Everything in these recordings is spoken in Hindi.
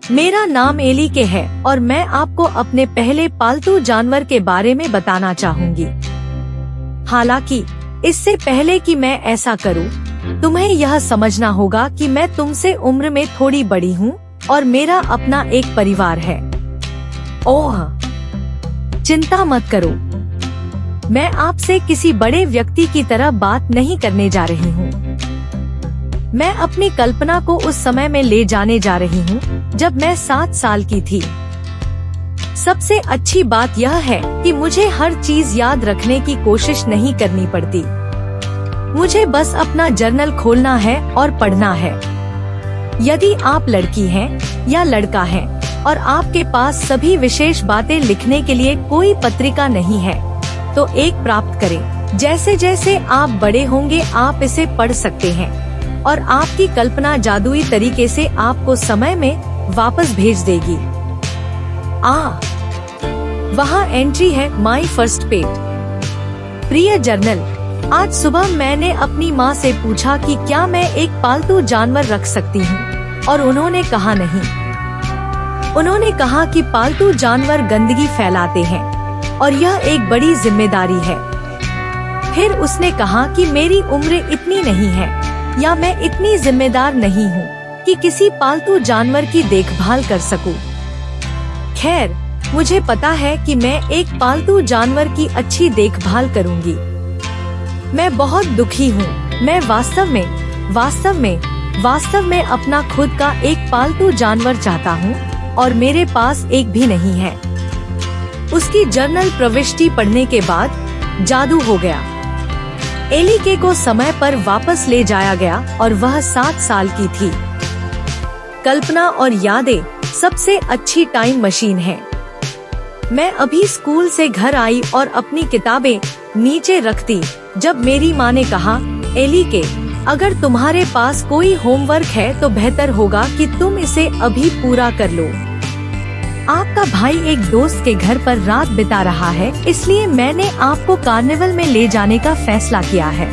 मेरा नाम एली के है और मैं आपको अपने पहले पालतू जानवर के बारे में बताना चाहूंगी। हालांकि इससे पहले कि मैं ऐसा करूं, तुम्हें यह समझना होगा कि मैं तुमसे उम्र में थोड़ी बड़ी हूं और मेरा अपना एक परिवार है। ओह, चिंता मत करो, मैं आपसे किसी बड़े व्यक्ति की तरह बात नहीं करने जा रही हूँ। मैं अपनी कल्पना को उस समय में ले जाने जा रही हूँ जब मैं 7 साल की थी। सबसे अच्छी बात यह है कि मुझे हर चीज याद रखने की कोशिश नहीं करनी पड़ती। मुझे बस अपना जर्नल खोलना है और पढ़ना है। यदि आप लड़की हैं या लड़का हैं और आपके पास सभी विशेष बातें लिखने के लिए कोई पत्रिका नहीं है, तो एक प्राप्त करें। जैसे जैसे आप बड़े होंगे आप इसे पढ़ सकते हैं और आपकी कल्पना जादुई तरीके से आपको समय में वापस भेज देगी। वहाँ एंट्री है, माई फर्स्ट पेट। प्रिय जर्नल, आज सुबह मैंने अपनी माँ से पूछा कि क्या मैं एक पालतू जानवर रख सकती हूँ, और उन्होंने कहा नहीं। उन्होंने कहा कि पालतू जानवर गंदगी फैलाते हैं और यह एक बड़ी जिम्मेदारी है। फिर उसने कहा कि मेरी उम्र इतनी नहीं है या मैं इतनी जिम्मेदार नहीं हूँ कि किसी पालतू जानवर की देखभाल कर सकूं। खैर, मुझे पता है कि मैं एक पालतू जानवर की अच्छी देखभाल करूंगी। मैं बहुत दुखी हूँ। मैं वास्तव में अपना खुद का एक पालतू जानवर चाहता हूँ और मेरे पास एक भी नहीं है। उसकी जर्नल प्रविष्टि पढ़ने के बाद जादू हो गया। एली के को समय पर वापस ले जाया गया और वह 7 साल की थी। कल्पना और यादें सबसे अच्छी टाइम मशीन है। मैं अभी स्कूल से घर आई और अपनी किताबें नीचे रखती जब मेरी माँ ने कहा, एली के, अगर तुम्हारे पास कोई होमवर्क है तो बेहतर होगा कि तुम इसे अभी पूरा कर लो। आपका भाई एक दोस्त के घर पर रात बिता रहा है, इसलिए मैंने आपको कार्निवल में ले जाने का फैसला किया है।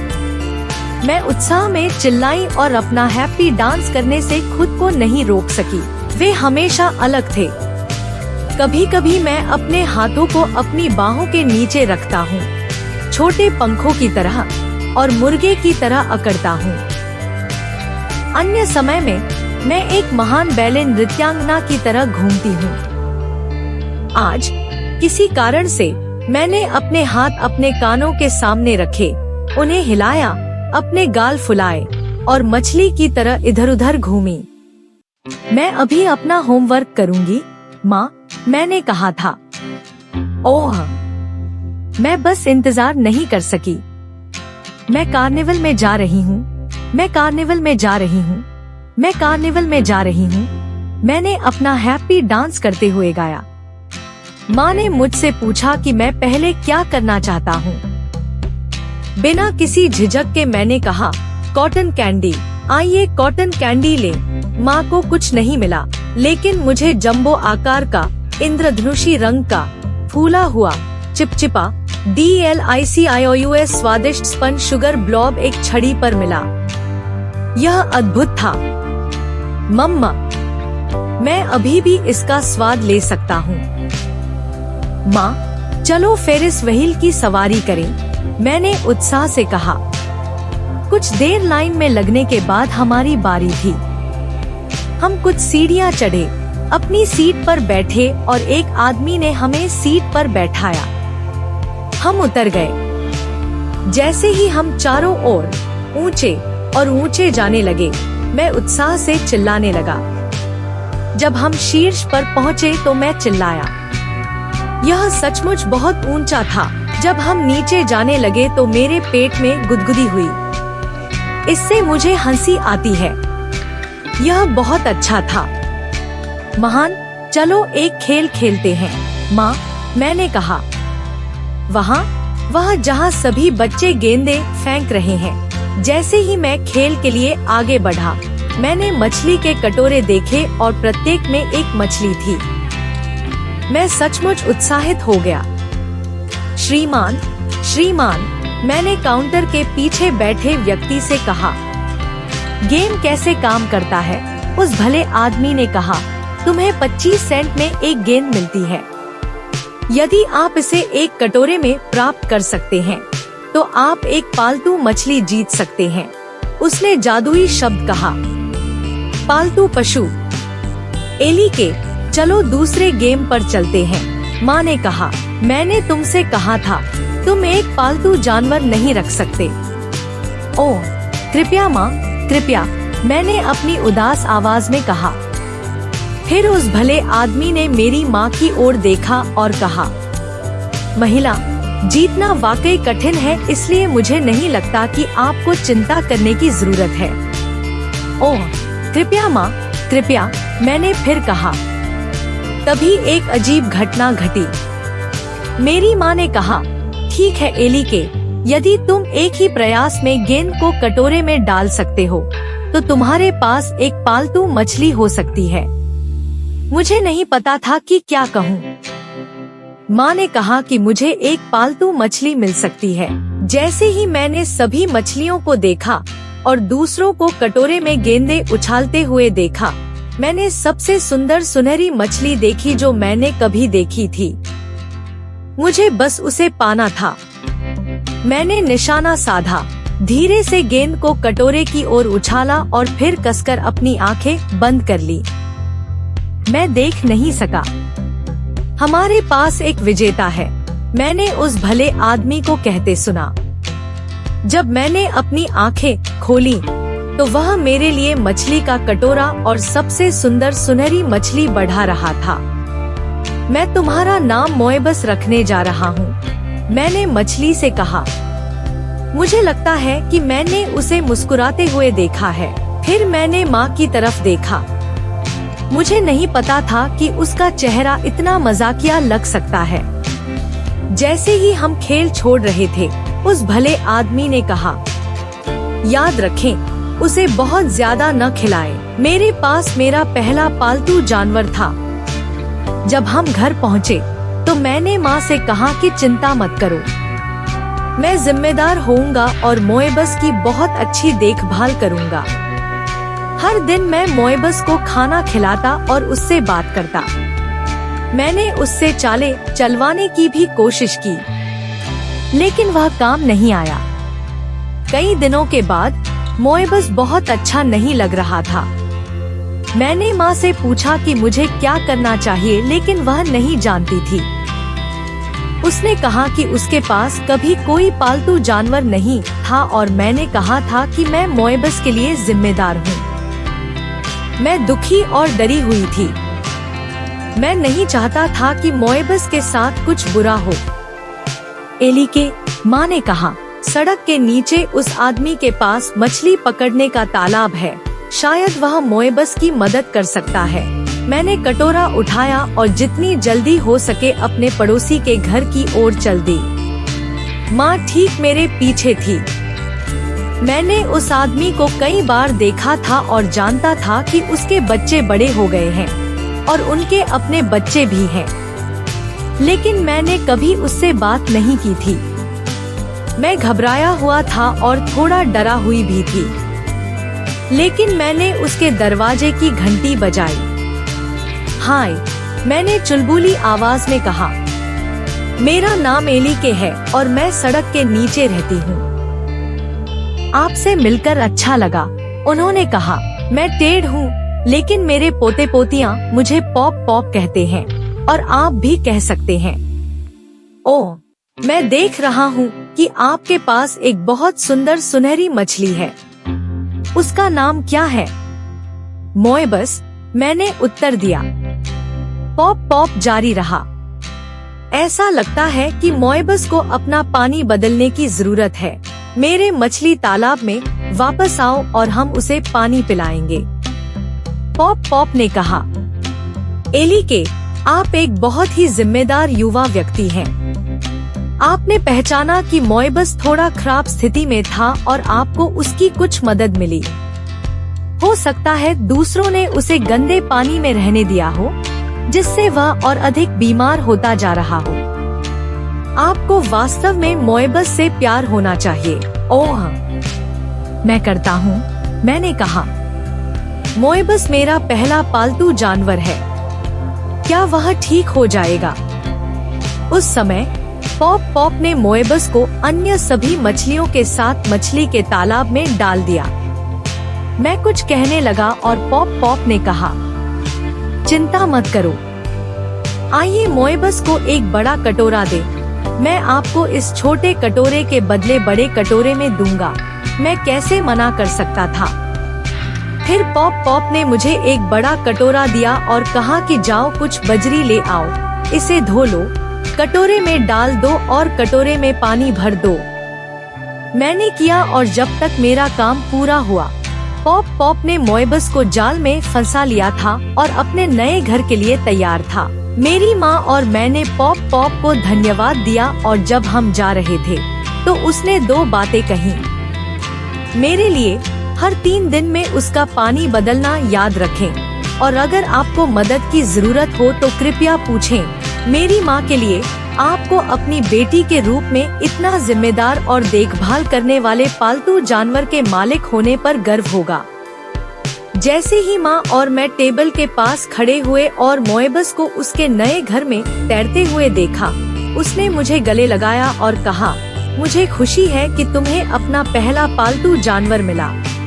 मैं उत्साह में चिल्लाई और अपना हैप्पी डांस करने से खुद को नहीं रोक सकी। वे हमेशा अलग थे। कभी कभी मैं अपने हाथों को अपनी बाहों के नीचे रखता हूँ, छोटे पंखों की तरह, और मुर्गे की तरह अकड़ता हूँ। अन्य समय में मैं एक महान बैले नृत्यांगना की तरह घूमती हूँ। आज किसी कारण से मैंने अपने हाथ अपने कानों के सामने रखे, उन्हें हिलाया, अपने गाल फुलाए और मछली की तरह इधर उधर घूमी। मैं अभी अपना होमवर्क करूंगी, माँ, मैंने कहा था। ओह, मैं बस इंतजार नहीं कर सकी। मैं कार्निवल में जा रही हूँ, मैं कार्निवल में जा रही हूँ, मैं कार्निवल में जा रही हूँ। मैंने अपना हैप्पी डांस करते हुए गाया। माँ ने मुझसे पूछा कि मैं पहले क्या करना चाहता हूँ। बिना किसी झिझक के मैंने कहा, कॉटन कैंडी। आइए कॉटन कैंडी लें। माँ को कुछ नहीं मिला, लेकिन मुझे जंबो आकार का, इंद्रधनुषी रंग का, फूला हुआ, चिपचिपा DLICIOUS स्वादिष्ट स्पंज शुगर ब्लॉब एक छड़ी पर मिला। यह अद्भुत था। मम्मा, मैं अभी भी इसका स्वाद ले सकता हूँ। माँ, चलो फेरिस व्हील की सवारी करें, मैंने उत्साह से कहा। कुछ देर लाइन में लगने के बाद हमारी बारी थी। हम कुछ सीढ़ियाँ चढ़े, अपनी सीट पर बैठे और एक आदमी ने हमें सीट पर बैठाया। हम उतर गए। जैसे ही हम चारों ओर ऊंचे और ऊंचे जाने लगे, मैं उत्साह से चिल्लाने लगा। जब हम शीर्ष पर पहुँचे तो मैं चिल्लाया। यह सचमुच बहुत ऊंचा था। जब हम नीचे जाने लगे तो मेरे पेट में गुदगुदी हुई। इससे मुझे हंसी आती है। यह बहुत अच्छा था। महान, चलो एक खेल खेलते हैं, माँ, मैंने कहा। वहाँ जहाँ सभी बच्चे गेंदें फेंक रहे हैं। जैसे ही मैं खेल के लिए आगे बढ़ा, मैंने मछली के कटोरे देखे और प्रत्येक में एक मछली थी। मैं सचमुच उत्साहित हो गया। श्रीमान, मैंने काउंटर के पीछे बैठे व्यक्ति से कहा। गेम कैसे काम करता है? उस भले आदमी ने कहा, तुम्हें 25 सेंट में एक गेंद मिलती है। यदि आप इसे एक कटोरे में प्राप्त कर सकते हैं तो आप एक पालतू मछली जीत सकते हैं। उसने जादुई शब्द कहा, पालतू पशु। एली के, चलो दूसरे गेम पर चलते हैं। माँ ने कहा, मैंने तुमसे कहा था तुम एक पालतू जानवर नहीं रख सकते। ओह कृपया माँ, कृपया, मैंने अपनी उदास आवाज में कहा। फिर उस भले आदमी ने मेरी माँ की ओर देखा और कहा, महिला, जीतना वाकई कठिन है, इसलिए मुझे नहीं लगता कि आपको चिंता करने की जरूरत है। ओह कृपया माँ, कृपया, मैंने फिर कहा। तभी एक अजीब घटना घटी। मेरी माँ ने कहा, ठीक है एली के, यदि तुम एक ही प्रयास में गेंद को कटोरे में डाल सकते हो तो तुम्हारे पास एक पालतू मछली हो सकती है। मुझे नहीं पता था कि क्या कहूँ। माँ ने कहा कि मुझे एक पालतू मछली मिल सकती है। जैसे ही मैंने सभी मछलियों को देखा और दूसरों को कटोरे में गेंदें उछालते हुए देखा, मैंने सबसे सुंदर सुनहरी मछली देखी जो मैंने कभी देखी थी। मुझे बस उसे पाना था। मैंने निशाना साधा, धीरे से गेंद को कटोरे की ओर उछाला और फिर कसकर अपनी आंखें बंद कर ली। मैं देख नहीं सका। हमारे पास एक विजेता है, मैंने उस भले आदमी को कहते सुना। जब मैंने अपनी आंखें खोली तो वह मेरे लिए मछली का कटोरा और सबसे सुंदर सुनहरी मछली बढ़ा रहा था। मैं तुम्हारा नाम मोएबस रखने जा रहा हूँ, मैंने मछली से कहा। मुझे लगता है कि मैंने उसे मुस्कुराते हुए देखा है। फिर मैंने माँ की तरफ देखा। मुझे नहीं पता था कि उसका चेहरा इतना मजाकिया लग सकता है। जैसे ही हम खेल छोड़ रहे थे, उस भले आदमी ने कहा, याद रखें, उसे बहुत ज्यादा न खिलाएं। मेरे पास मेरा पहला पालतू जानवर था। जब हम घर पहुँचे तो मैंने माँ से कहा कि चिंता मत करो, मैं जिम्मेदार होऊंगा और मोएबस की बहुत अच्छी देखभाल करूंगा। हर दिन मैं मोएबस को खाना खिलाता और उससे बात करता। मैंने उससे चालें चलवाने की भी कोशिश की, लेकिन वह काम नहीं आया। कई दिनों के बाद मोएबस बहुत अच्छा नहीं लग रहा था। मैंने माँ से पूछा कि मुझे क्या करना चाहिए, लेकिन वह नहीं जानती थी। उसने कहा कि उसके पास कभी कोई पालतू जानवर नहीं था और मैंने कहा था कि मैं मोएबस के लिए जिम्मेदार हूँ। मैं दुखी और डरी हुई थी। मैं नहीं चाहता था कि मोएबस के साथ कुछ बुरा हो। एली के, माँ ने कहा, सड़क के नीचे उस आदमी के पास मछली पकड़ने का तालाब है, शायद वह मोएबस की मदद कर सकता है। मैंने कटोरा उठाया और जितनी जल्दी हो सके अपने पड़ोसी के घर की ओर चल दी। माँ ठीक मेरे पीछे थी। मैंने उस आदमी को कई बार देखा था और जानता था कि उसके बच्चे बड़े हो गए हैं और उनके अपने बच्चे भी हैं, लेकिन मैंने कभी उससे बात नहीं की थी। मैं घबराया हुआ था और थोड़ा डरा हुई भी थी, लेकिन मैंने उसके दरवाजे की घंटी बजाई। हाय, मैंने चुलबुली आवाज में कहा। मेरा नाम एली के है और मैं सड़क के नीचे रहती हूँ। आपसे मिलकर अच्छा लगा, उन्होंने कहा। मैं टेढ़ हूँ, लेकिन मेरे पोते पोतियाँ मुझे पॉप पॉप कहते हैं और आप भी कह सकते हैं। ओह, मैं देख रहा हूँ कि आपके पास एक बहुत सुंदर सुनहरी मछली है। उसका नाम क्या है? मोएबस, मैंने उत्तर दिया। पॉप पॉप जारी रहा। ऐसा लगता है कि मोएबस को अपना पानी बदलने की जरूरत है। मेरे मछली तालाब में वापस आओ और हम उसे पानी पिलाएंगे। पॉप पॉप ने कहा। एली के, आप एक बहुत ही जिम्मेदार युवा व्यक्ति हैं। आपने पहचाना कि मोएबस थोड़ा खराब स्थिति में था और आपको उसकी कुछ मदद मिली। हो सकता है दूसरों ने उसे गंदे पानी में रहने दिया हो, जिससे वह और अधिक बीमार होता जा रहा हो। आपको वास्तव में मोएबस से प्यार होना चाहिए। ओह, मैं करता हूँ। मैंने कहा, मोएबस मेरा पहला पालतू जानवर है, क्या वह ठीक हो जाएगा? उस समय पॉप ने मोएबस को अन्य सभी मछलियों के साथ मछली के तालाब में डाल दिया। मैं कुछ कहने लगा और पॉप ने कहा, चिंता मत करो, आइए मोएबस को एक बड़ा कटोरा दे, मैं आपको इस छोटे कटोरे के बदले बड़े कटोरे में दूंगा। मैं कैसे मना कर सकता था? फिर पॉप ने मुझे एक बड़ा कटोरा दिया और कहा कि जाओ कुछ बजरी ले आओ, इसे धो लो, कटोरे में डाल दो और कटोरे में पानी भर दो। मैंने किया और जब तक मेरा काम पूरा हुआ, पॉप ने मोएबस को जाल में फंसा लिया था और अपने नए घर के लिए तैयार था। मेरी माँ और मैंने पॉप को धन्यवाद दिया और जब हम जा रहे थे तो उसने 2 बातें कही मेरे लिए, हर 3 दिन में उसका पानी बदलना याद रखें और अगर आपको मदद की जरूरत हो तो कृपया पूछें। मेरी माँ के लिए आपको अपनी बेटी के रूप में इतना जिम्मेदार और देखभाल करने वाले पालतू जानवर के मालिक होने पर गर्व होगा। जैसे ही माँ और मैं टेबल के पास खड़े हुए और मोएबस को उसके नए घर में तैरते हुए देखा, उसने मुझे गले लगाया और कहा, मुझे खुशी है कि तुम्हें अपना पहला पालतू जानवर मिला।